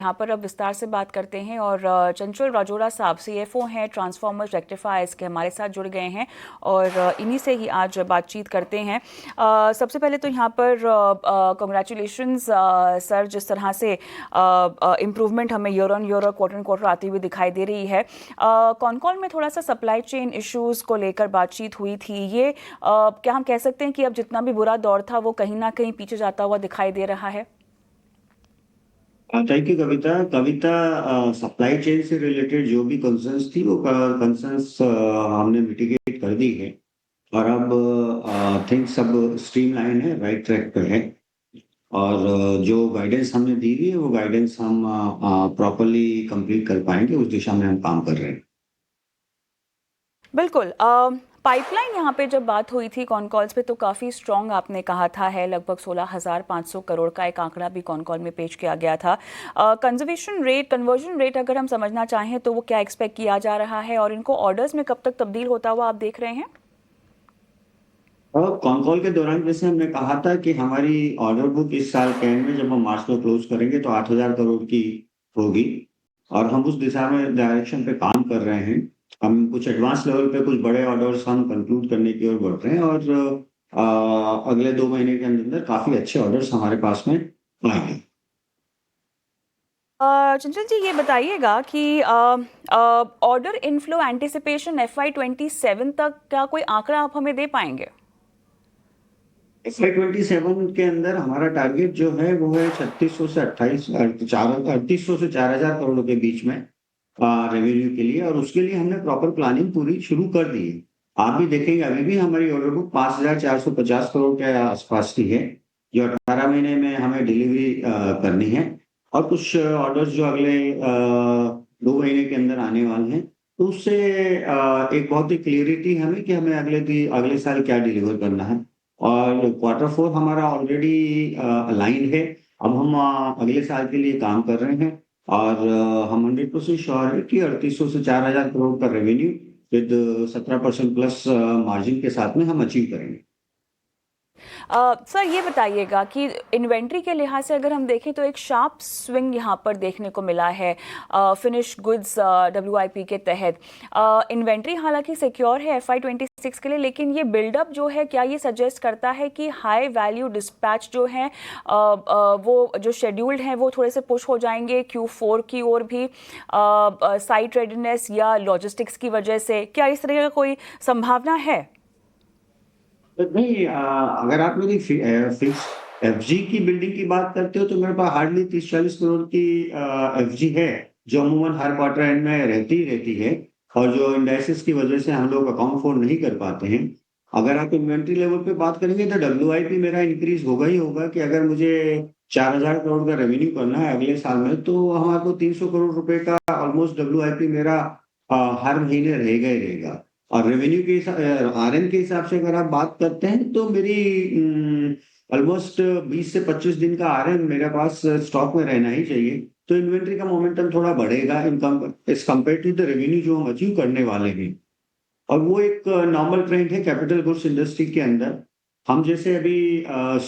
यहाँ पर अब विस्तार से बात करते हैं और चंचल राजोरा साहब सीएफओ हैं ट्रांसफॉर्मर्स रेक्टिफायर्स के, हमारे साथ जुड़ गए हैं और इन्हीं से ही आज बातचीत करते हैं। सबसे पहले तो यहाँ पर कंग्रेचुलेशंस सर, जिस तरह से इम्प्रूवमेंट हमें ईयर ऑन ईयर और क्वार्टर आती हुई दिखाई दे रही है। कॉनकॉल में थोड़ा सा सप्लाई चेन इश्यूज़ को लेकर बातचीत हुई थी, ये क्या हम कह सकते हैं कि अब जितना भी बुरा दौर था वो कहीं ना कहीं पीछे जाता हुआ दिखाई दे रहा है? Thank you Kavita. Supply chain से रिलेटेड जो भी कंसर्न्स थी वो कंसर्न्स हमने मिटिगेट कर दी है और अब थिंग्स सब स्ट्रीमलाइन है, राइट ट्रैक पे है। और जो गाइडेंस हमने दी हुई है वो गाइडेंस हम प्रॉपरली कंप्लीट कर पाएंगे, उस दिशा में हम काम कर रहे हैं। बिल्कुल। पाइपलाइन यहाँ पे जब बात हुई थी कॉन कॉल्स पे तो काफ़ी स्ट्रॉन्ग आपने कहा था, है लगभग 16,500 करोड़ का एक आंकड़ा भी कॉन कॉल में पेश किया गया था। कन्वर्जन रेट अगर हम समझना चाहें तो वो क्या एक्सपेक्ट किया जा रहा है और इनको ऑर्डर्स में कब तक तब्दील होता हुआ आप देख रहे हैं? और कॉल के दौरान जैसे हमने कहा था कि हमारी ऑर्डर बुक इस साल के एंड में जब हम मार्च में क्लोज करेंगे तो 8,000 करोड़ की होगी और हम उस दिशा में डायरेक्शन पे काम कर रहे हैं। हम कुछ एडवांस लेवल पे कुछ बड़े ऑर्डर्स हम कंक्लूड करने की ओर बढ़ रहे हैं और अगले 2 महीने के अंदर अंदर काफी अच्छे ऑर्डर्स हमारे पास में आएंगे। चंचल जी, ये बताइएगा कि ऑर्डर इनफ्लो एंटिसिपेशन FY27 तक क्या कोई आंकड़ा आप हमें दे पाएंगे? FY27 के अंदर हमारा टारगेट जो है वो है 3600 से 3800 से 4,000 करोड़ के बीच में रेवेन्यू के लिए, और उसके लिए हमने प्रॉपर प्लानिंग पूरी शुरू कर दी है। आप भी देखेंगे अभी भी हमारी ऑर्डर बुक 5,450 करोड़ के आसपास की है, जो 18 महीने में हमें डिलीवरी करनी है। और कुछ ऑर्डर्स जो अगले 2 महीने के अंदर आने वाले हैं, तो उससे एक बहुत ही क्लियरिटी हमें कि हमें अगले साल क्या डिलीवर करना है। और Q4 हमारा ऑलरेडी अलाइन है। अब हम अगले साल के लिए काम कर रहे हैं और हम 100% श्योर है कि 3800 से 4,000 करोड़ का रेवेन्यू विद 17% प्लस मार्जिन के साथ में हम अचीव करेंगे। सर, ये बताइएगा कि इन्वेंट्री के लिहाज से अगर हम देखें तो एक शार्प स्विंग यहाँ पर देखने को मिला है फिनिश गुड्स WIP के तहत। इन्वेंट्री हालांकि सिक्योर है FY26 के लिए, लेकिन ये बिल्डअप जो है क्या ये सजेस्ट करता है कि हाई वैल्यू डिस्पैच जो है वो जो शेड्यूल्ड हैं वो थोड़े से पुश हो जाएंगे Q4 की ओर भी, साइट रेडीनेस या लॉजिस्टिक्स की वजह से? क्या इस तरह का कोई संभावना है? तो नहीं, अगर आप मेरी फिक्स FG की बिल्डिंग की बात करते हो तो मेरे पास हार्डली 30-40 करोड़ की FG है, जो अमूमन हर क्वार्टर एंड में रहती ही रहती है और जो इंडाइसिस की वजह से हम लोग अकाउंट फॉर नहीं कर पाते हैं। अगर आप इन्वेंट्री लेवल पे बात करेंगे तो WIP मेरा इंक्रीज होगा ही होगा कि अगर मुझे 4,000 करोड़ का रेवेन्यू करना है अगले साल में तो हमारे को 300 करोड़ रुपए का ऑलमोस्ट WIP मेरा हर महीने रहेगा ही रहेगा। और रेवेन्यू के RM के हिसाब से अगर आप बात करते हैं तो मेरी ऑलमोस्ट 20 से 25 दिन का RM मेरे पास स्टॉक में रहना ही चाहिए। तो इन्वेंट्री का मोमेंटम थोड़ा बढ़ेगा income as compare to the revenue जो हम अचीव करने वाले हैं। और वो एक नॉर्मल ट्रेंड है कैपिटल गुड्स इंडस्ट्री के अंदर। हम जैसे अभी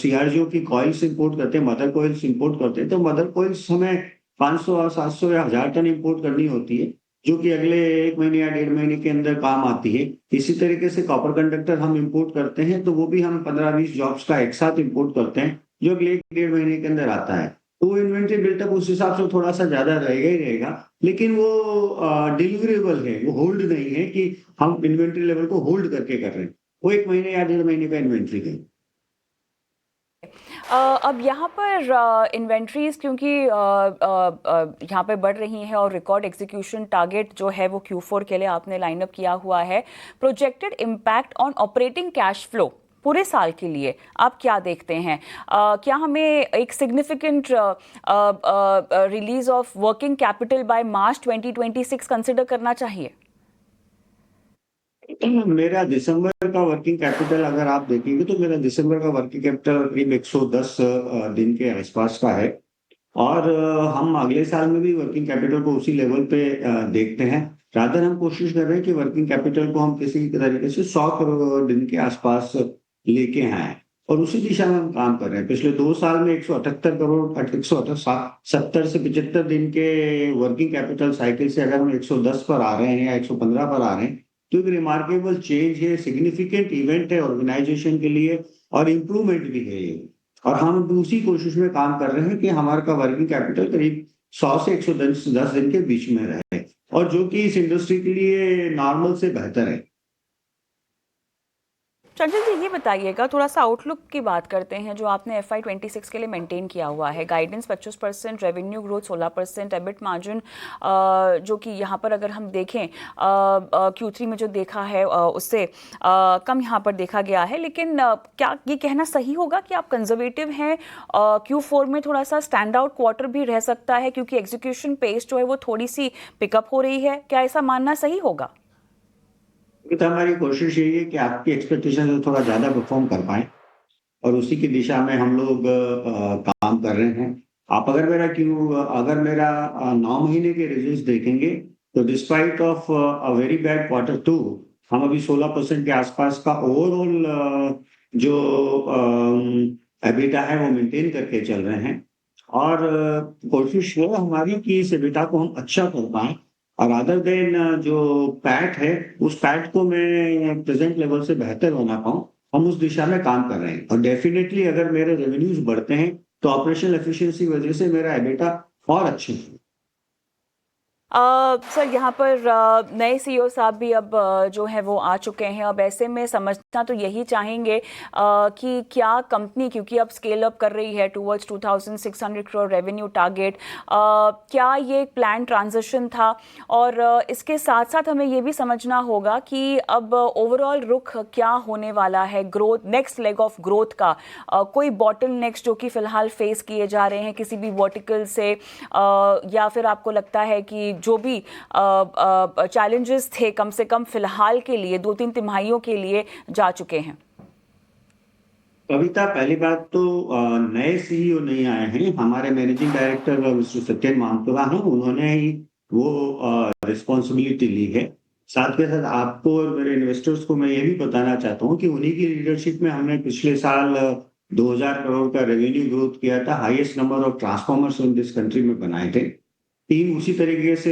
CRGO की कॉइल्स इंपोर्ट करते हैं, मदर कॉइल्स इंपोर्ट करते हैं, तो मदर कॉइल्स हमें 500 और 700 या 1,000 टन इंपोर्ट करनी होती है, जो कि अगले 1 महीने या 1.5 महीने के अंदर काम आती है। इसी तरीके से कॉपर कंडक्टर हम इंपोर्ट करते हैं, तो वो भी हम 15-20 जॉब्स का एक साथ इंपोर्ट करते हैं, जो अगले 1-1.5 महीने के अंदर आता है। तो वो इन्वेंट्री बिल्टअप उस हिसाब से थोड़ा सा ज्यादा रहेगा ही रहेगा, लेकिन वो डिलीवरेबल है, वो होल्ड नहीं है कि हम इन्वेंट्री लेवल को होल्ड करके कर रहे हैं। वो 1 महीने या 1.5 महीने का इन्वेंट्री है। अब यहाँ पर इन्वेंट्रीज क्योंकि यहाँ पे बढ़ रही हैं और रिकॉर्ड एग्जीक्यूशन टारगेट जो है वो Q4 के लिए आपने लाइनअप किया हुआ है, projected impact on operating cash flow पूरे साल के लिए आप क्या देखते हैं? क्या हमें एक significant release of working capital by March 2026 consider करना चाहिए? मेरा दिसंबर का वर्किंग कैपिटल अगर आप देखेंगे तो मेरा दिसंबर का वर्किंग कैपिटल करीब 110 दिन के आसपास का है। और हम अगले साल में भी वर्किंग कैपिटल को उसी लेवल पे देखते हैं। रादर हम कोशिश कर रहे हैं कि वर्किंग कैपिटल को हम किसी तरीके से 100 करोड़ दिन के आसपास लेके आए। और उसी दिशा में हम काम कर रहे हैं। पिछले 2 साल में 178 करोड़ 170 से 75 दिन के वर्किंग कैपिटल साइकिल से अगर हम 110 पर आ रहे हैं या 115 पर आ रहे हैं, तो एक रिमार्केबल चेंज है, सिग्निफिकेंट इवेंट है ऑर्गेनाइजेशन के लिए, और इम्प्रूवमेंट भी है ये। और हम दूसरी कोशिश में काम कर रहे हैं कि हमारा का वर्किंग कैपिटल करीब 100 से 110 दिन के बीच में रहे, और जो कि इस इंडस्ट्री के लिए नॉर्मल से बेहतर है। चंचल जी, ये बताइएगा, थोड़ा सा आउटलुक की बात करते हैं जो आपने FY26 के लिए मेंटेन किया हुआ है। Guidance 25%, revenue growth 16%, EBIT margin जो कि यहाँ पर अगर हम देखें Q3 में जो देखा है उससे कम यहाँ पर देखा गया है, लेकिन क्या ये कहना सही होगा कि आप कंजर्वेटिव हैं? Q4 में थोड़ा सा स्टैंड आउट क्वार्टर भी रह सकता है क्योंकि एग्जीक्यूशन पेस जो है वो थोड़ी सी पिकअप हो रही है, क्या ऐसा मानना सही होगा? तो हमारी कोशिश यही है कि आपकी एक्सपेक्टेशन से थोड़ा ज्यादा परफॉर्म कर पाए, और उसी की दिशा में हम लोग काम कर रहे हैं। आप अगर मेरा 9 महीने के रिजल्ट्स देखेंगे, तो despite of a very bad Q2, हम अभी 16% के आसपास का ओवरऑल जो एबिटा है वो मेंटेन करके चल रहे हैं। और कोशिश है हमारी कि इस एबिटा को हम अच्छा कर पाए, और अदर देन जो पैट है, उस पैट को मैं प्रेजेंट लेवल से बेहतर बना पाऊँ, हम उस दिशा में काम कर रहे हैं। और डेफिनेटली अगर मेरे रेवेन्यूज बढ़ते हैं, तो ऑपरेशनल एफिशिएंसी वजह से मेरा एबिटा और अच्छे होगा। सर, यहाँ पर नए CEO साहब भी अब जो है वो आ चुके हैं। अब ऐसे में समझना तो यही चाहेंगे कि क्या कंपनी, क्योंकि अब स्केल अप कर रही है टूवर्ड्स 2600 करोड़ रेवेन्यू टारगेट, क्या ये एक प्लान ट्रांजिशन था? और इसके साथ साथ हमें ये भी समझना होगा कि अब ओवरऑल रुख क्या होने वाला है growth, next leg of growth का। कोई बॉटल नेक्स्ट जो कि फिलहाल फेस किए जा रहे हैं किसी भी वर्टिकल से, या फिर आपको लगता है कि जो भी चैलेंजेस थे कम से कम फिलहाल के लिए 2-3 तिमाहियों के लिए जा चुके हैं? कविता, पहली बात तो नए सीईओ नहीं आए हैं। हमारे managing director mister Satyan Manpura हैं, उन्होंने ही वो रिस्पॉन्सिबिलिटी ली है। साथ के साथ आपको और मेरे इन्वेस्टर्स को मैं ये भी बताना चाहता हूँ कि उन्हीं की लीडरशिप में हमने पिछले साल 2000 करोड़ का रेवेन्यू ग्रोथ किया था, highest number of transformers in this country में बनाए थे। टीम उसी तरीके से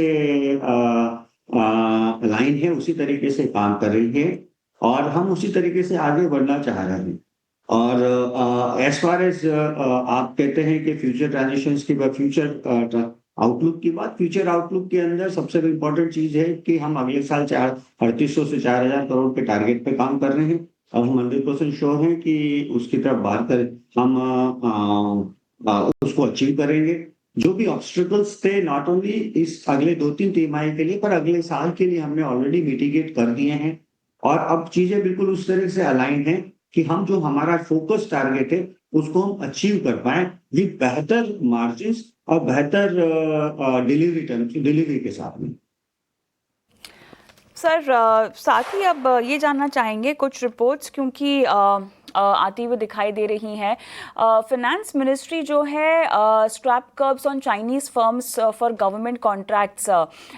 लाइन है, उसी तरीके से काम कर रही है, और हम उसी तरीके से आगे बढ़ना चाह रहे हैं। और एज फार एज आप कहते हैं कि फ्यूचर ट्रांजिशंस की बात, फ्यूचर आउटलुक की बात, फ्यूचर आउटलुक के अंदर सबसे इम्पोर्टेंट चीज है कि हम अगले साल 3800 से 4000 करोड़ के टारगेट पे काम कर रहे हैं, और हम 100% श्योर हैं कि उसकी तरफ बात करें, हम उसको अचीव करेंगे। जो भी ऑब्स्टिकल्स थे, नॉट ओनली इस अगले 2-3 तिमाही के लिए, पर अगले साल के लिए हमने ऑलरेडी मिटिगेट कर दिए हैं। और अब चीजें बिल्कुल उस तरह से अलाइन है कि हम जो हमारा फोकस टारगेट है उसको हम अचीव कर पाए विद बेहतर मार्जिन और बेहतर डिलीवरी के साथ में। सर, साथ ही अब ये जानना चाहेंगे कुछ रिपोर्ट्स, क्योंकि आती हुई दिखाई दे रही हैं। फिनेंस मिनिस्ट्री जो है strap curbs on Chinese firms for government contracts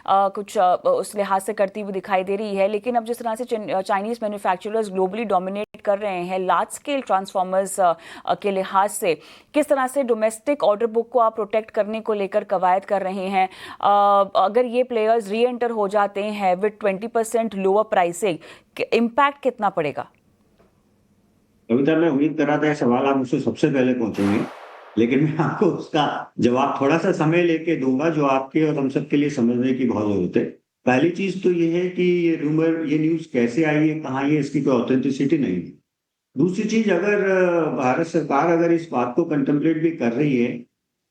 कुछ उस लिहाज से करती हुई दिखाई दे रही है। लेकिन अब जिस तरह से चाइनीज मैन्युफैक्चरर्स ग्लोबली डोमिनेट कर रहे हैं लार्ज स्केल ट्रांसफॉर्मर्स के लिहाज से, किस तरह से डोमेस्टिक ऑर्डर बुक को आप प्रोटेक्ट करने को लेकर कवायद कर रहे हैं? अगर ये प्लेयर्स री एंटर हो जाते हैं विद 20% लोअर प्राइसिंग, इम्पैक्ट कितना पड़ेगा? कविता, मैं उम्मीद कर रहा था ये सवाल आप मुझसे सबसे पहले पूछेंगे, लेकिन मैं आपको उसका जवाब थोड़ा सा समय लेके दूंगा, जो आपके और हम सब के लिए समझने की बहुत जरूरत है। पहली चीज तो ये है कि ये न्यूज कैसे आई है, कहाँ है, इसकी कोई ऑथेंटिसिटी नहीं है। दूसरी चीज, अगर भारत सरकार अगर इस बात को कंटेम्पलेट भी कर रही है,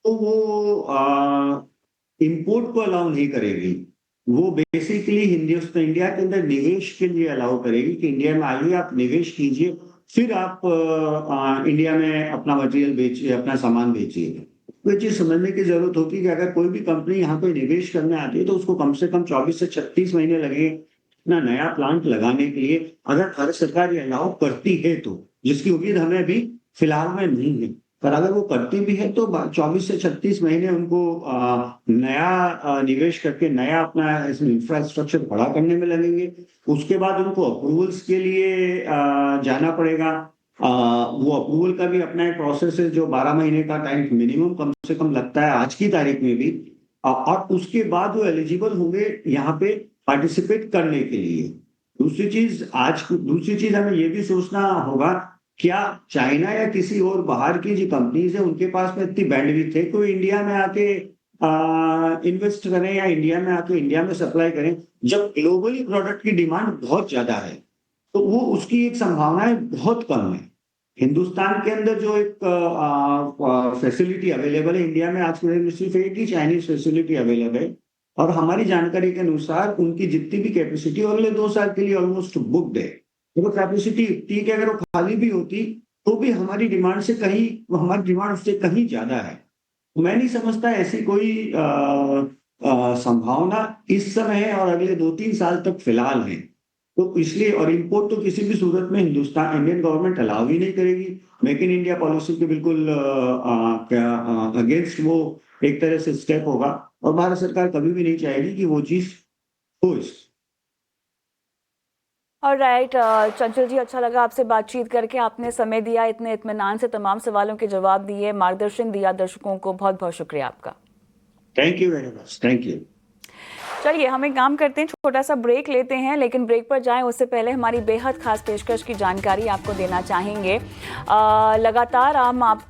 तो वो इंपोर्ट को अलाउ नहीं करेगी। वो बेसिकली हिंदुस्तान, इंडिया के अंदर निवेश के लिए अलाउ करेगी कि इंडिया में आइए, आप निवेश कीजिए, फिर आप इंडिया में अपना मटेरियल बेचिए, अपना सामान बेचिए। तो ये चीज समझने की जरूरत होगी कि अगर कोई भी कंपनी यहाँ पे निवेश करने आती है, तो उसको कम से कम 24 से 36 महीने लगेंगे अपना नया प्लांट लगाने के लिए, अगर भारत सरकार ये अलाउ करती है तो, जिसकी उम्मीद हमें अभी फिलहाल में नहीं है। पर अगर वो करती भी है तो 24 से 36 महीने उनको नया निवेश करके नया अपना इसमें इंफ्रास्ट्रक्चर खड़ा करने में लगेंगे। उसके बाद उनको अप्रूवल्स के लिए जाना पड़ेगा, वो अप्रूवल का भी अपना एक प्रोसेस है जो 12 महीने का टाइम मिनिमम कम से कम लगता है आज की तारीख में भी। और उसके बाद वो एलिजिबल होंगे यहाँ पे पार्टिसिपेट करने के लिए। दूसरी चीज हमें ये भी सोचना होगा, क्या चाइना या किसी और बाहर की जो कंपनीज है उनके पास में इतनी बैंडविड्थ है कोई इंडिया में आके इन्वेस्ट करें या इंडिया में आके इंडिया में सप्लाई करें, जब ग्लोबली प्रोडक्ट की डिमांड बहुत ज्यादा है तो वो उसकी एक संभावनाएं बहुत कम है। हिंदुस्तान के अंदर जो एक फैसिलिटी अवेलेबल है इंडिया में आज के दिन में सिर्फ एक ही चाइनीज फैसिलिटी अवेलेबल है, और हमारी जानकारी के अनुसार उनकी जितनी भी कैपेसिटी अगले 2 साल के लिए ऑलमोस्ट बुक्ड है। तो वो कैपेसिटी ठीक है, अगर वो खाली भी होती तो भी हमारी डिमांड उससे कहीं ज्यादा है। मैं नहीं समझता ऐसी कोई संभावना इस समय है और अगले 2-3 साल तक फिलहाल है। तो इसलिए, और इंपोर्ट तो किसी भी सूरत में इंडियन गवर्नमेंट अलाउ ही नहीं करेगी। मेक इन इंडिया पॉलिसी के बिल्कुल अगेंस्ट वो एक तरह से स्टेप होगा, और भारत सरकार कभी भी नहीं चाहेगी कि वो चीज हो। और राइट चंचल जी, अच्छा लगा आपसे बातचीत करके। आपने समय दिया, इतने इत्मीनान से तमाम सवालों के जवाब दिए, मार्गदर्शन दिया दर्शकों को। बहुत बहुत शुक्रिया आपका। Thank you very much. Thank you. चलिए हम एक काम करते हैं, छोटा सा ब्रेक लेते हैं, लेकिन ब्रेक पर जाएं उससे पहले हमारी बेहद खास पेशकश की जानकारी आपको देना चाहेंगे। लगातार हम आपको